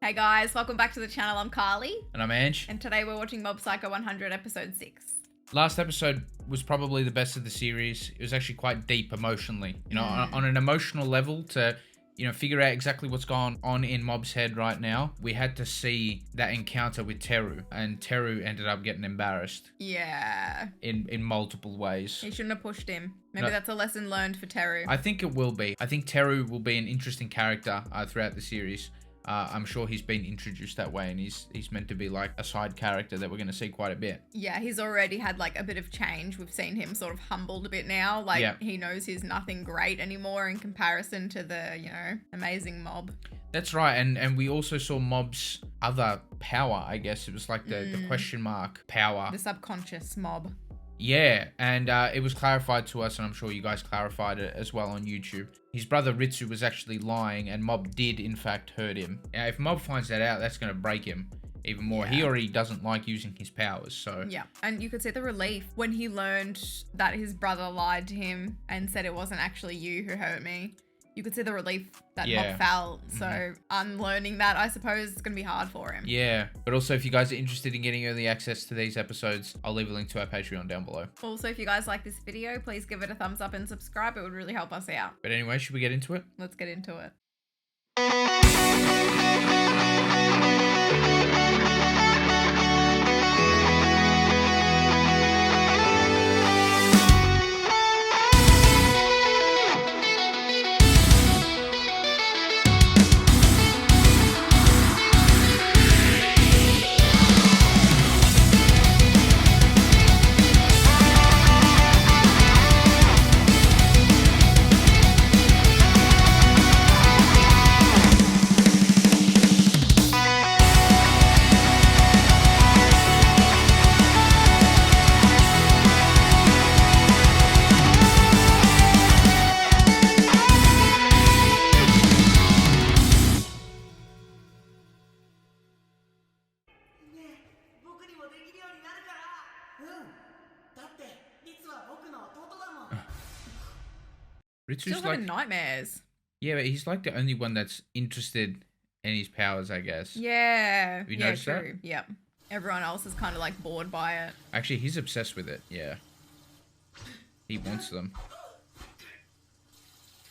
Hey guys, welcome back to the channel. I'm Carly. And I'm Ange. And today we're watching Mob Psycho 100 episode 6. Last episode was probably the best of the series. It was actually quite deep emotionally. You know, on an emotional level to, figure out exactly what's going on in Mob's head right now. We had to see that encounter with Teru. And Teru ended up getting embarrassed. Yeah. In multiple ways. He shouldn't have pushed him. Maybe that's a lesson learned for Teru. I think it will be. I think Teru will be an interesting character throughout the series. I'm sure he's been introduced that way, and he's meant to be like a side character that we're going to see quite a bit. Yeah, he's already had like a bit of change. We've seen him sort of humbled a bit now. He knows he's nothing great anymore in comparison to the, amazing Mob. That's right, and we also saw Mob's other power, I guess. It was like the question mark power. The subconscious Mob. Yeah, and it was clarified to us, and I'm sure you guys clarified it as well on YouTube. His brother Ritsu was actually lying, and Mob did, in fact, hurt him. Now, if Mob finds that out, that's going to break him even more. Yeah. He already doesn't like using his powers, so... Yeah, and you could see the relief when he learned that his brother lied to him and said it wasn't actually you who hurt me. You could see the relief that Mob felt. So unlearning that, I suppose, is going to be hard for him. Yeah. But also, if you guys are interested in getting early access to these episodes, I'll leave a link to our Patreon down below. Also, if you guys like this video, please give it a thumbs up and subscribe. It would really help us out. But anyway, should we get into it? Let's get into it. Ritsu's still having nightmares. Yeah, but he's like the only one that's interested in his powers, I guess. Yeah. Have you noticed true. That? Yep. Everyone else is kind of like bored by it. Actually, he's obsessed with it. Yeah. He wants them.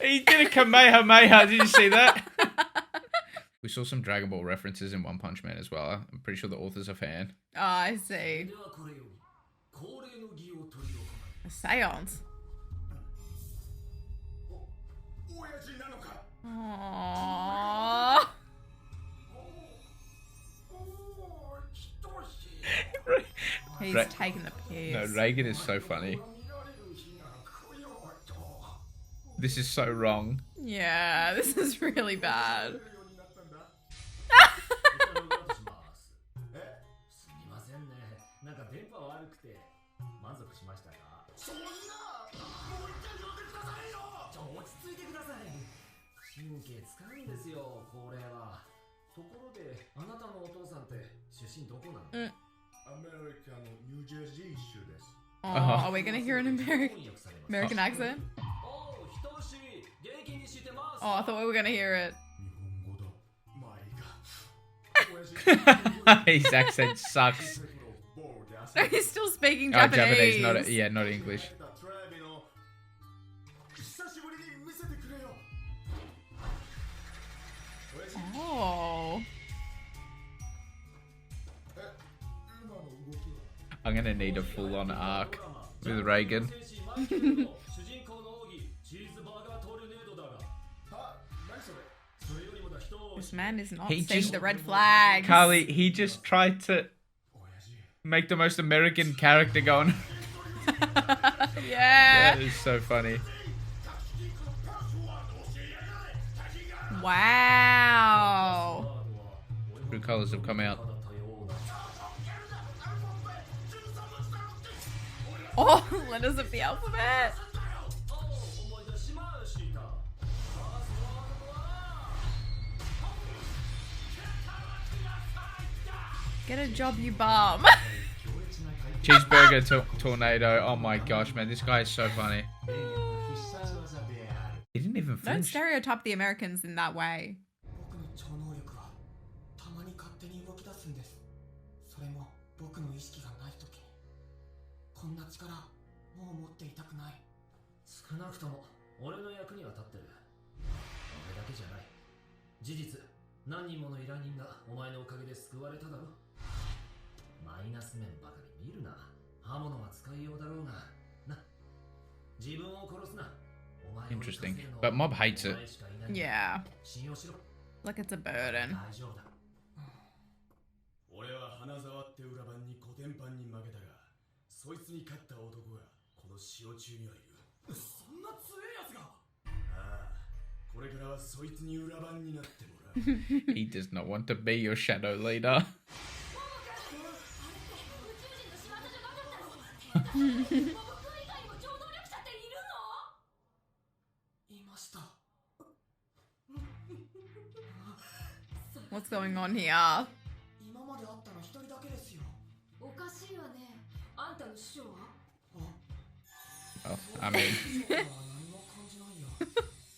He did a Kamehameha. Did you see that? We saw some Dragon Ball references in One Punch Man as well. I'm pretty sure the author's a fan. Oh, I see. A seance. Aww. He's taking the piss. No, Reagan is so funny. This is so wrong. Yeah, this is really bad. Are we gonna hear an American accent? Oh, I thought we were gonna hear it. His accent sucks. No, he's still speaking Japanese. Not English. Oh. I'm gonna need a full-on arc with Reagan. This man is not seeing the red flags. Carly, he just tried to make the most American character going. Yeah. That is so funny. Wow. True colors have come out. Oh, letters of the alphabet. Get a job, you bum. Cheeseburger tornado. Oh my gosh, man. This guy is so funny. He didn't even flinch. Don't stereotype the Americans in that way. すんです。それも僕の意識がない時に。こんな力もう持っていたくない。少なくとも俺の役には立ってる。俺だけじゃない。事実何人もの依頼人がお前のおかげで救われただろ。マイナス面ばかり見るな。刃物は使いようだろうがな。自分を殺すな。 Interesting. But Mob hates it. Yeah. Like it's a burden. 俺は花沢って裏番にコテンパンに負けたが、そいつに勝った男がこの塩中にはいる。そんな強いやつが。ああ、これからはそいつに裏番になってもらう。He does not want to be your shadow leader. いました。 What's going on here? 今まで会ったの一人だけですよ。おかしいわね。あんたの師匠は？ Oh, I mean. 何も感じないよ。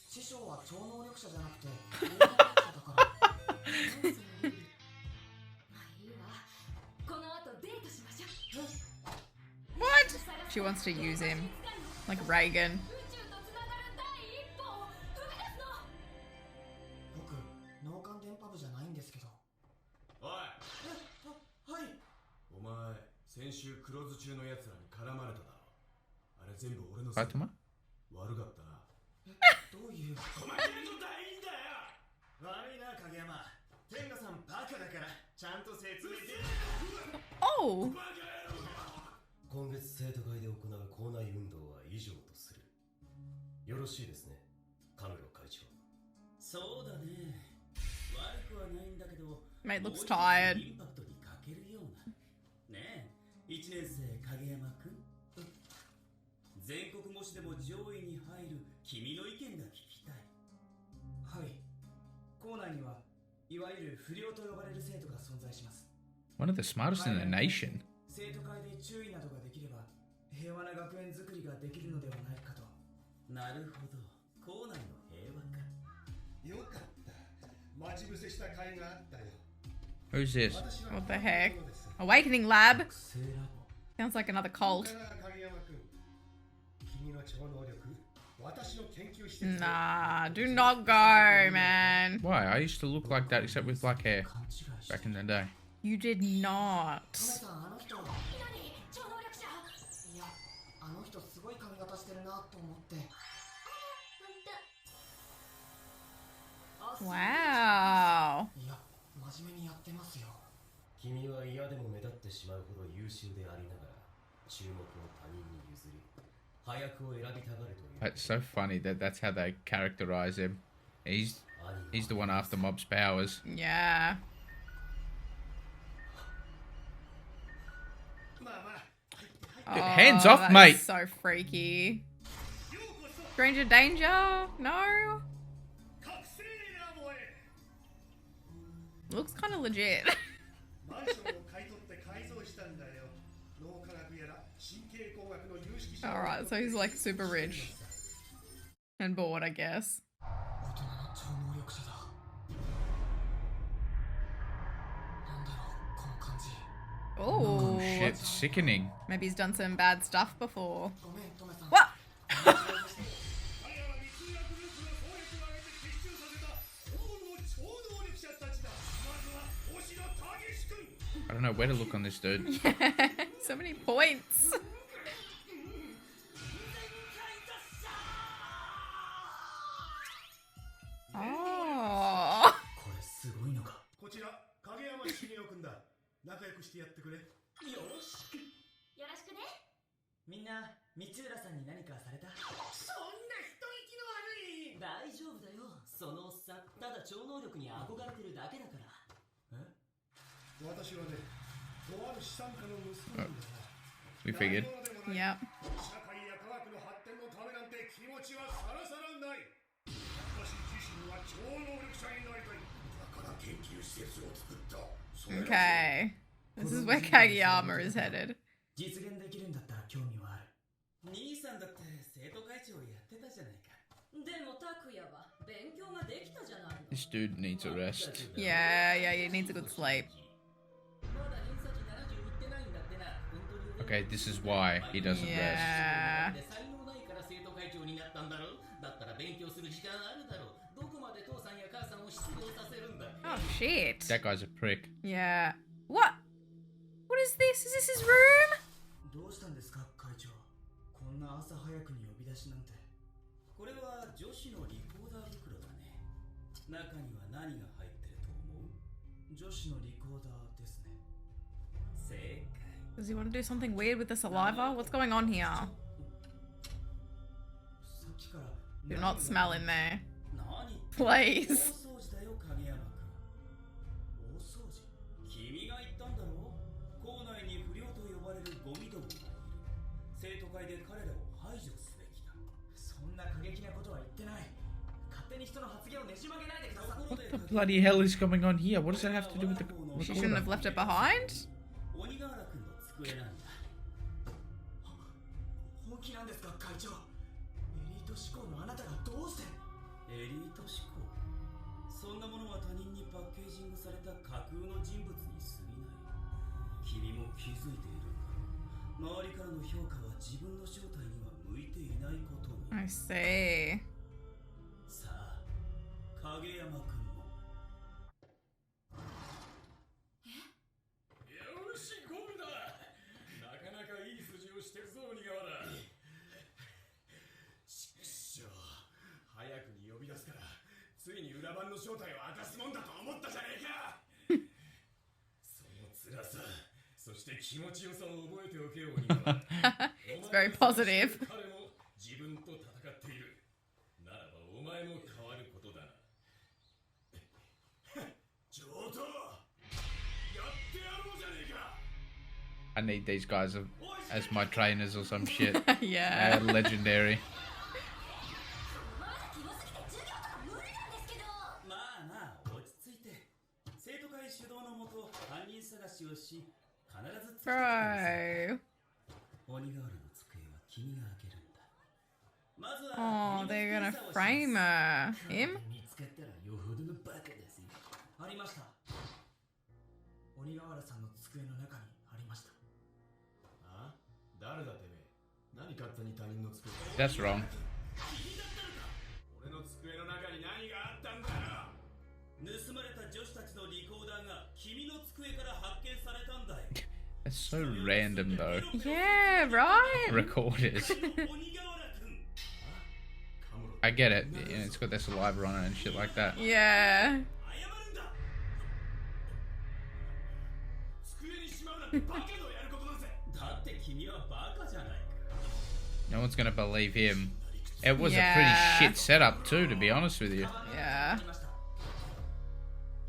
師匠は超能力者じゃなくて超能力者だから。まあいいわ。この後デートしましょう。 What? She wants to use him. Like Reagan. 僕、脳幹電波部じゃないんですけど。おい。はい。お前、先週黒酢中の奴らに絡まれただろ。あれ全部俺のせい。Fatima? 悪かったな。どういう。お前言うことはいいんだよ。悪いな影山。天下さんバカだからちゃんと説明で。 Oh. 今月生徒会で行う校内運動は以上とする。よろしいですね、カメロ会長。そうだね。悪くはないんだけど。 Mate looks tired. インパクトに欠けるような。ねえ、1年生影山くん。全国模試でも上位に入る君の意見が聞きたい。はい。校内にはいわゆる不良と呼ばれる生徒が存在します。 One of the smartest in the nation. 生徒会で注意などができれば平和な学園づくりができるのではないかと。なるほど、校内の平和か。よかった。待ち伏せした甲斐があったよ。 Who's this? What the heck? Awakening Lab. Sounds like another cult. Nah, do not go, man. Why? I used to look like that except with black hair back in the day. You did not. さん、あの人。超能力者？いや、あの人すごい髪型してるなと思って。Wow. いや、真面目にやってますよ。君は嫌でも目立ってしまうほど優秀でありながら注目を他人に譲り早くを選びたがるという。 It's so funny that that's how they characterize him. He's the one after Mob's powers. Yeah. Dude, hands off, that mate. is so freaky. Stranger danger? No. Looks kind of legit. Alright, so he's like super rich. And bored, I guess. 大人の超能力者だ。なんだろう、この感じ。 Oh, Shit, sickening. maybe he's done some bad stuff before. ごめん、トメさん。 What? I don't know where to look on this dude. So many points. Oh. これすごいのか。こちら影山茂雄君だ。仲良くしてやってくれ。よろしく。よろしくね。みんな、三浦さんに何かされた？そんな人聞きの悪い。大丈夫だよ。そのおっさんただ超能力に憧れてるだけだから。え？私はね、とある資産家の息子なんだよ。 We figured. Yep. 社会や科学の発展のためなんて気持ちはさらさらない。私自身は超能力者になりたい。だから研究施設を作った。 Okay. This is where Kageyama is headed. 実現できるんだったら興味はある。兄さんだって生徒会長やってたじゃないか。でも拓也は勉強ができたじゃないの。 This dude needs a rest. Yeah, he needs a good sleep. Okay, this is why he doesn't rest. Yeah. で才能ないから生徒会長になったんだろだったら勉強する時間あるだろどこまで父さんや母さんを失業させるんだ Oh shit. That guy's a prick. Yeah. What? What is this? Is this his room? どうしたんですか会長。こんな朝早くに呼び出しなんて。これは女子のリコーダー袋だね中には何が入ってると思う女子のリコーダーですね。正解 Does he want to do something weird with the saliva? What's going on here? さっきから Do not smell in there. 何 Please. 大掃除だよ影山君大掃除。君が言ったんだろ校内に不良と呼ばれるゴミどもがいる生徒会で彼らを排除すべきだそんな過激なことは言ってない。勝手に人の発言をねじ曲げないでください。 What The bloody hell is going on here? What does that have to do with the She shouldn't have left it behind. 鬼瓦君の机なんだ本気なんですか会長。エリート志向のあなたがどうして。エリート志向そんなものは他人にパッケージングされた架空の人物に過ぎない君も気づいているか周りからの評価は自分の正体には向いていないことに I see. さあ影山君もよしゴールだなかなかいい筋をしてるぞ鬼瓦ちくしょう早くに呼び出すからついに裏番の正体を明かすもんだと思ったじゃねえかその辛さそして気持ちよさを覚えておけよ鬼瓦 It's very positive. 彼も自分と戦っているならばお前も変わることだな上等やってやろうじゃねえか I need these guys as my trainers or some shit. Yeah. Legendary. まだキモすぎて授業とか無理なんですけどまあまあ落ち着いて生徒会主導のもと犯人探しをし必ず突き止め Bro. 鬼瓦の机は君が開けるんだまずは Oh, they're gonna frame her. Him? 見つかったらよほどのバカですよありました。鬼瓦さんの机の中にありました。あ誰だてめえ何勝手に他人の机 That's wrong. 俺の机の中に何があったんだよ盗まれた女子たちのリコーダーが君の机から発見されたんだよ That's so random though. Yeah, right? Recorders. 鬼瓦君 I get it. You know, it's got their saliva on it and shit like that. Yeah. 謝るんだ机にしまうなんてバカのやることだぜだって君はバカじゃないか No one's gonna believe him. It was a Yeah. pretty shit setup too, to be honest with you. Yeah.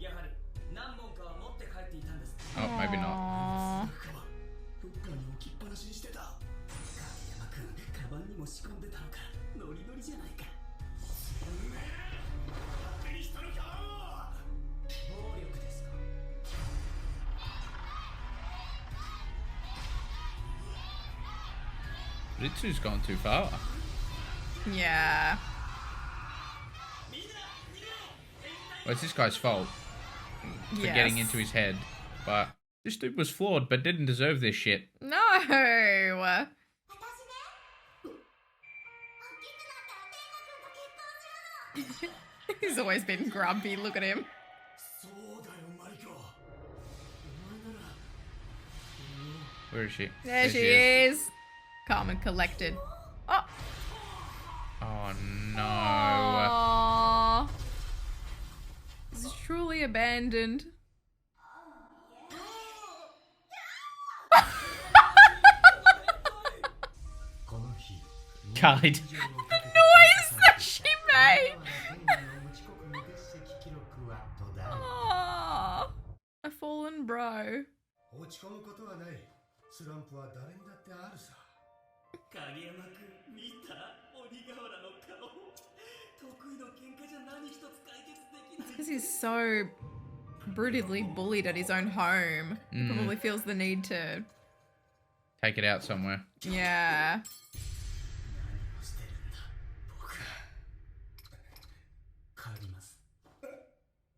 やはり何本かは持って帰っていたんです。 Oh, maybe not. Aww. フッカーに置きっぱなしにしてた。影山君カバンにも仕込んでたのかノリノリじゃないか勝手に人の顔を暴力ですか。 Ritsu's gone too far. Yeah. Well, it's this guy's fault for getting into his head. But this dude was flawed, but didn't deserve this shit. No. 私ね大きくなったら天国と結婚するの He's always been grumpy. Look at him. そうだよマリコお前なら Where is she? There she is. Calm and collected. Oh. Oh no. Aww. This is truly abandoned. この日 God. Noise that she made. 無遅刻無欠席記録は途絶え Aww. A fallen bro. 落ち込むことはないスランプは誰にだってあるさ影山君見た鬼瓦の顔得意の喧嘩じゃ何一つ解決できない Because he's so brutally bullied at his own home. He probably feels the need to. Take it out somewhere. Yeah. 何をしてるんだ僕帰ります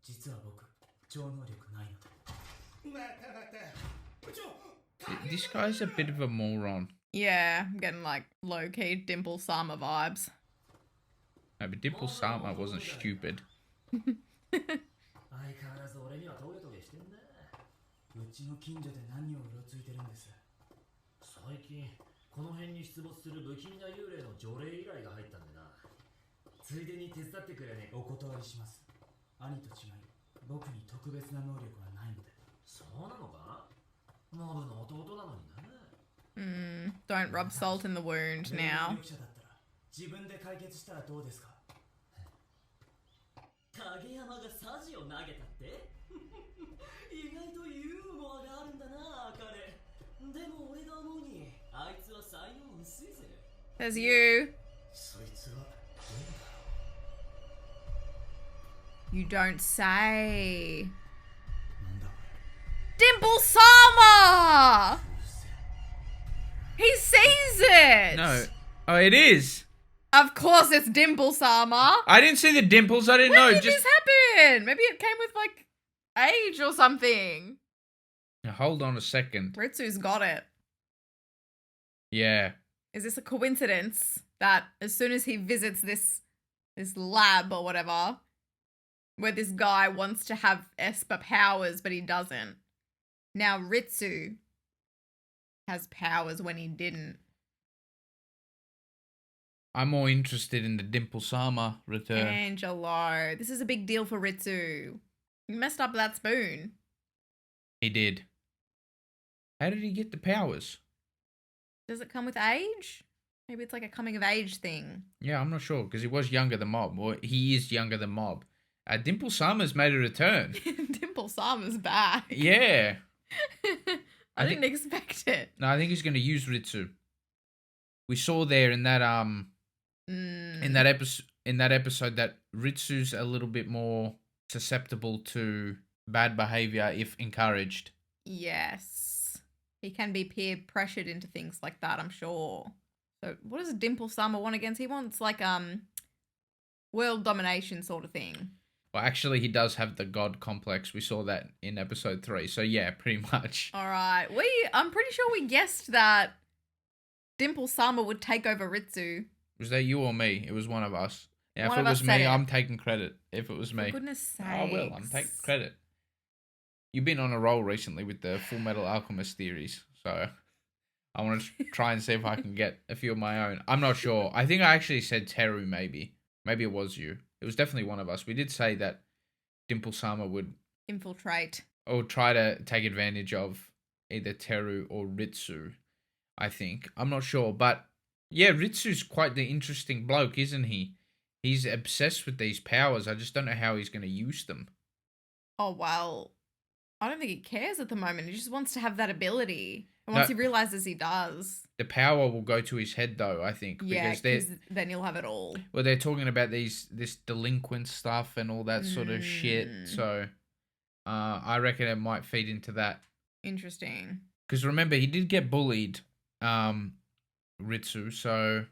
実は僕超能力ないのでまたまた部長 This guy's a bit of a moron. Yeah, I'm getting like low-key Dimple Sama vibes. No, but Dimple Sama wasn't stupid. 相変わらず俺にはトゲトゲしてんな。うちの近所で何をうろついてるんです。最近この辺に出没する不気味な幽霊の除霊依頼が入ったんでな。ついでに手伝ってくれねえか。お断りします。兄と違い、僕に特別な能力はないので。そうなのか？モブの弟なのにな。Don't rub salt in the wound 霊 now. 能力者だったら自分で解決したらどうですか。影山がサジを投げたって意外とユーモアがあるんだな彼。でも俺が思うにあいつは才能薄いぜ。 There's you. そいつは You don't say. なんだこ Dimple Sama! He sees it! No. Oh, it is. Of course it's Dimple Sama. I didn't see the dimples. I didn't When know. did Just this happen? Maybe it came with like age or something. Now, hold on a second. Ritsu's got it. Yeah. Is this a coincidence that as soon as he visits this lab or whatever, where this guy wants to have Esper powers but he doesn't, now Ritsu has powers when he didn't. I'm more interested in the Dimple Sama return. Angelo, this is a big deal for Ritsu. You messed up that spoon. He did. How did he get the powers? Does it come with age? Maybe it's like a coming of age thing. Yeah, I'm not sure because he was younger than Mob, or he is younger than Mob. Dimple Sama's made a return. Dimple Sama's back. Yeah. I didn't expect it. No, I think he's going to use Ritsu. We saw there in that in that episode that Ritsu's a little bit more susceptible to bad behavior if encouraged. Yes. He can be peer pressured into things like that, I'm sure. So what does Dimple Sama want against? He wants like world domination sort of thing. Well, actually, he does have the god complex. We saw that in episode 3. So yeah, pretty much. All right. I'm pretty sure we guessed that Dimple Sama would take over Ritsu. Was that you or me? It was one of us. Yeah, One if of it us was said me, it. I'm taking credit. If it was For me. goodness sake. Oh, well, I'm taking credit. You've been on a roll recently with the Full Metal Alchemist theories. So I want to try and see if I can get a few of my own. I'm not sure. I think I actually said Teru, maybe. Maybe it was you. It was definitely one of us. We did say that Dimple Sama would infiltrate or try to take advantage of either Teru or Ritsu, I think. I'm not sure. But yeah, Ritsu's quite the interesting bloke, isn't he? He's obsessed with these powers. I just don't know how he's going to use them. Oh, well, I don't think he cares at the moment. He just wants to have that ability. And once he realizes he does. The power will go to his head, though, I think. Yeah, because then he'll have it all. Well, they're talking about this delinquent stuff and all that sort of shit. So I reckon it might feed into that. Interesting. Because remember, he did get bullied, Ritsu, so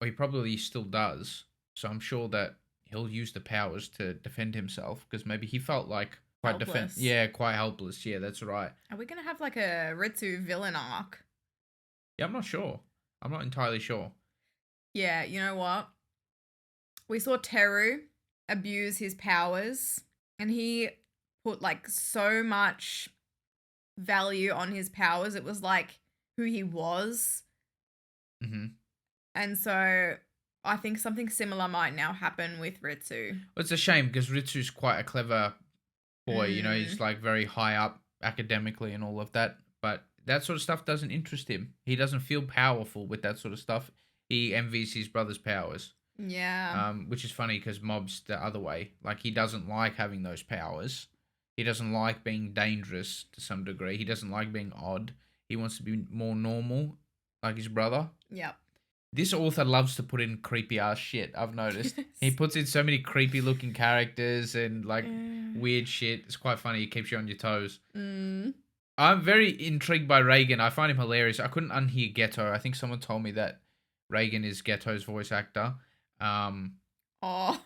he probably still does. So I'm sure that he'll use the powers to defend himself because maybe he felt like quite quite helpless. Yeah, that's right. Are we gonna have like a Ritsu villain arc? Yeah, I'm not sure. I'm not entirely sure. Yeah, you know what? We saw Teru abuse his powers, and he put like so much value on his powers. It was like who he was. Mm-hmm. And so I think something similar might now happen with Ritsu. Well, it's a shame because Ritsu's quite a clever boy. You know, he's like very high up academically and all of that. But that sort of stuff doesn't interest him. He doesn't feel powerful with that sort of stuff. He envies his brother's powers. Yeah. Which is funny because Mob's the other way. Like, he doesn't like having those powers. He doesn't like being dangerous to some degree. He doesn't like being odd. He wants to be more normal, like his brother. Yep. This author loves to put in creepy ass shit, I've noticed. He puts in so many creepy looking characters and like weird shit. It's quite funny. It keeps you on your toes. I'm very intrigued by Reagan. I find him hilarious. I couldn't unhear Ghetto. I think someone told me that Reagan is Ghetto's voice actor. Oh.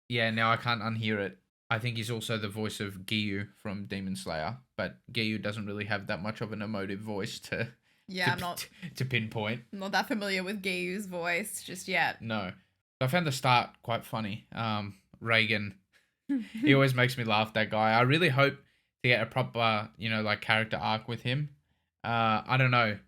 Yeah, now I can't unhear it. I think he's also the voice of Giyu from Demon Slayer, but Giyu doesn't really have that much of an emotive voice to Yeah, I'm to pinpoint. not that familiar with Giyu's voice just yet. No. I found the start quite funny. Reagan, he always makes me laugh, that guy. I really hope to get a proper, like character arc with him. I don't know.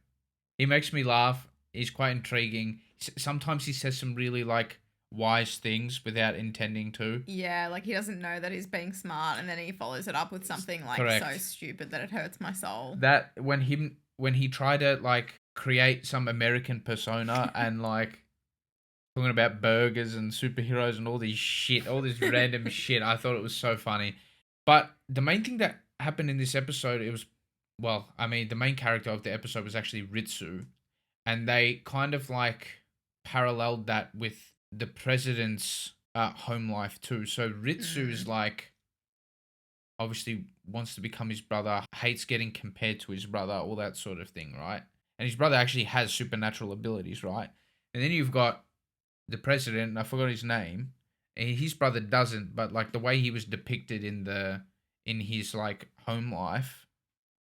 He makes me laugh. He's quite intriguing. Sometimes he says some really like wise things without intending to. Yeah, like he doesn't know that he's being smart, and then he follows it up with something like Correct. so stupid that it hurts my soul. That when he tried to like create some American persona and like talking about burgers and superheroes and all this random shit, I thought it was so funny. But the main thing that happened in this episode, the main character of the episode was actually Ritsu, and they kind of like paralleled that with the president's home life too. So Ritsu is like, obviously wants to become his brother, hates getting compared to his brother, all that sort of thing, right? And his brother actually has supernatural abilities, right? And then you've got the president, and I forgot his name, and his brother doesn't, but like the way he was depicted in his like home life,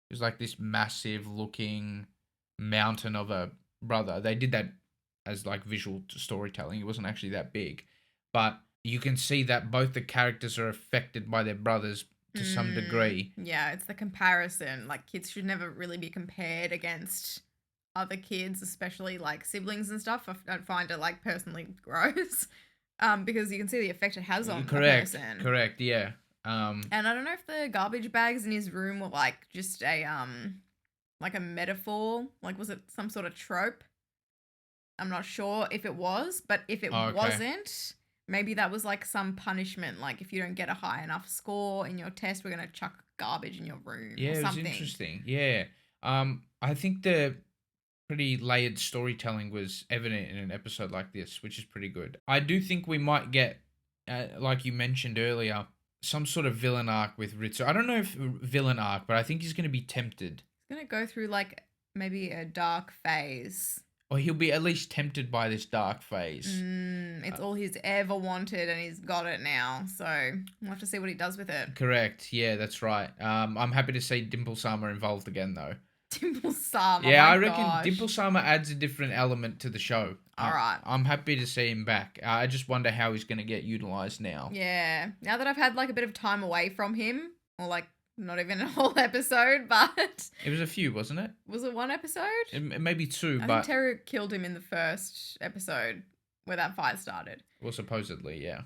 it was like this massive looking mountain of a brother. They did that as like visual storytelling. It wasn't actually that big, but you can see that both the characters are affected by their brothers to some degree. Yeah, it's the comparison. Like kids should never really be compared against other kids, especially like siblings and stuff. I find it like personally gross, because you can see the effect it has on the person. Correct, yeah. And I don't know if the garbage bags in his room were like just a like a metaphor. Like, was it some sort of trope? I'm not sure if it was, but if it wasn't, maybe that was like some punishment. Like if you don't get a high enough score in your test, we're gonna chuck garbage in your room. Yeah, or something. It was interesting. Yeah. I think the pretty layered storytelling was evident in an episode like this, which is pretty good. I do think we might get, like you mentioned earlier, some sort of villain arc with Ritsu. I don't know if villain arc, but I think he's going to be tempted. He's going to go through like maybe a dark phase. Or he'll be at least tempted by this dark phase. It's all he's ever wanted, and he's got it now. So we'll have to see what he does with it. Correct. Yeah, that's right. I'm happy to see Dimple Sama involved again, though. Dimple Sama. Yeah, I reckon Dimple Sama adds a different element to the show. All right. I'm happy to see him back. I just wonder how he's going to get utilized now. Yeah. Now that I've had like a bit of time away from him, or like not even a whole episode, but... It was a few, wasn't it? Was it one episode? It maybe two, I think Teru killed him in the first episode where that fight started. Well, supposedly, yeah.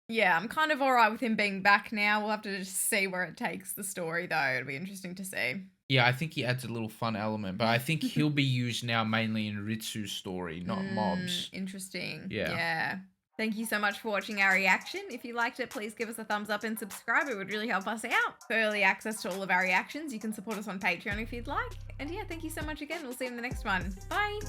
Yeah, I'm kind of alright with him being back now. We'll have to just see where it takes the story, though. It'll be interesting to see. Yeah, I think he adds a little fun element, but I think he'll be used now mainly in Ritsu's story, not Mob's. Interesting. Yeah. Thank you so much for watching our reaction. If you liked it, please give us a thumbs up and subscribe. It would really help us out. For early access to all of our reactions, you can support us on Patreon if you'd like. And yeah, thank you so much again. We'll see you in the next one. Bye.